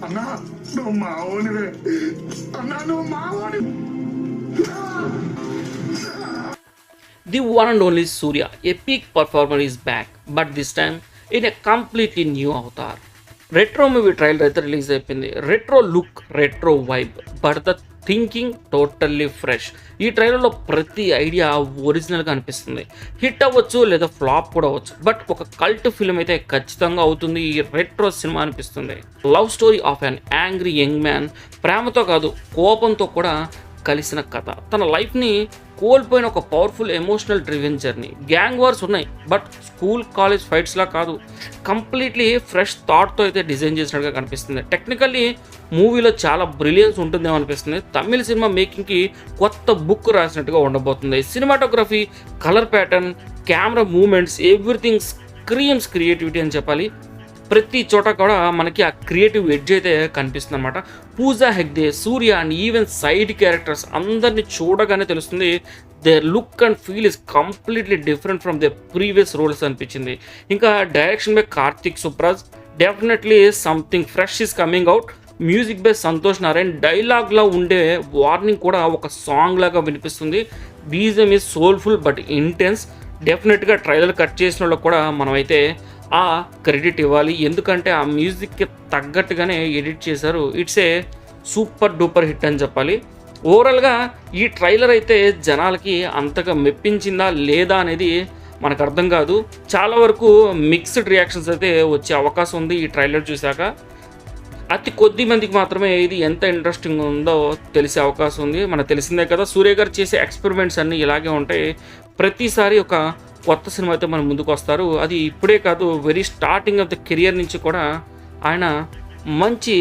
అన్నా నువ్వు మావోనివే, అన్నా నువ్వు మావోని. The one and only Surya, a peak performer, is back, but this time in a completely new avatar. Retro movie trailer అయితే release అయిపోయింది. Retro look, retro vibe, but the thinking totally fresh. ఈ ట్రైలర్లో ప్రతి idea ఒరిజినల్గా అనిపిస్తుంది. Hit అవ్వచ్చు లేదా flop కూడా అవ్వచ్చు, బట్ ఒక కల్ట్ ఫిల్మ్ అయితే ఖచ్చితంగా అవుతుంది ఈ రెట్రో సినిమా అనిపిస్తుంది. Love story of an angry young man, ప్రేమతో కాదు కోపంతో కూడా కలిసిన కథ. తన లైఫ్ని కోల్పోయిన ఒక powerful emotional driven journey. Gang wars ఉన్నాయి, బట్ స్కూల్ కాలేజ్ ఫైట్స్లా కాదు, కంప్లీట్లీ ఫ్రెష్ థాట్తో అయితే డిజైన్ చేసినట్టుగా కనిపిస్తుంది. టెక్నికల్లీ మూవీలో చాలా బ్రిలియన్స్ ఉంటుందేమో అనిపిస్తుంది. తమిళ సినిమా మేకింగ్కి కొత్త బుక్ రాసినట్టుగా ఉండబోతుంది. Cinematography, colour pattern, camera moments, everything screams creativity అని చెప్పాలి. ప్రతి చోట కూడా మనకి ఆ క్రియేటివ్ ఎడ్జ్ అయితే కనిపిస్తుంది అనమాట. Pooja Hegde, Suriya and even side characters అందరినీ చూడగానే తెలుస్తుంది their look and feel is completely different from the previous roles అనిపించింది. ఇంకా direction by Karthik Subbaraj, definitely something fresh is coming out. Music by Santhosh Narayan, డైలాగ్లో ఉండే వార్నింగ్ కూడా ఒక సాంగ్ లాగా వినిపిస్తుంది. BGM is soulful but intense. డెఫినెట్గా ట్రైలర్ కట్ చేసిన వాళ్ళకి కూడా మనమైతే ఆ క్రెడిట్ ఇవ్వాలి, ఎందుకంటే ఆ మ్యూజిక్కి తగ్గట్టుగానే ఎడిట్ చేశారు. It's a super duper hit అని చెప్పాలి. ఓవరాల్గా ఈ ట్రైలర్ అయితే జనాలకి అంతగా మెప్పించిందా లేదా అనేది మనకు అర్థం కాదు. చాలా వరకు మిక్స్డ్ రియాక్షన్స్ అయితే వచ్చే అవకాశం ఉంది ఈ ట్రైలర్ చూశాక. అతి కొద్ది మందికి మాత్రమే ఇది ఎంత ఇంట్రెస్టింగ్ ఉందో తెలిసే అవకాశం ఉంది. మనకు తెలిసిందే కదా, సూర్య గారు చేసే ఎక్స్పెరిమెంట్స్ అన్నీ ఇలాగే ఉంటాయి. ప్రతిసారి ఒక కొత్త సినిమా అయితే మన ముందుకు వస్తారు. అది ఇప్పుడే కాదు, very starting of the career నుంచి కూడా ఆయన మంచి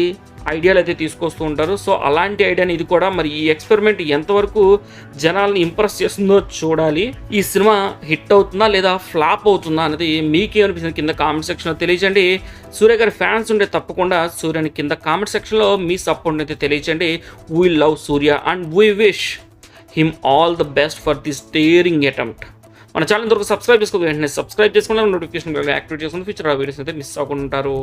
ఐడియాలు అయితే తీసుకొస్తూ ఉంటారు. సో అలాంటి ఐడియాని ఇది కూడా, మరి ఈ ఎక్స్పెరిమెంట్ ఎంతవరకు జనాల్ని ఇంప్రెస్ చేస్తుందో చూడాలి. ఈ సినిమా హిట్ అవుతుందా లేదా ఫ్లాప్ అవుతుందా అనేది మీకేమనిపిస్తుంది కింద కామెంట్ సెక్షన్లో తెలియజేయండి. సూర్య గారి ఫ్యాన్స్ ఉంటే తప్పకుండా సూర్యని కింద కామెంట్ సెక్షన్లో మీ సపోర్ట్ అయితే తెలియజేయండి. We love Surya and we wish him all the best for this daring attempt. మన ఛానల్ ఇంతవరకు సబ్స్క్రైబ్ చేసుకోవాలి, వెంటనే సబ్స్క్రైబ్ చేసుకుని నోటిఫికేషన్ యాక్టివేట్ చేసుకుని ఫ్యూచర్ వీడియోస్ అయితే మిస్ అవ్వకుండా ఉంటారు.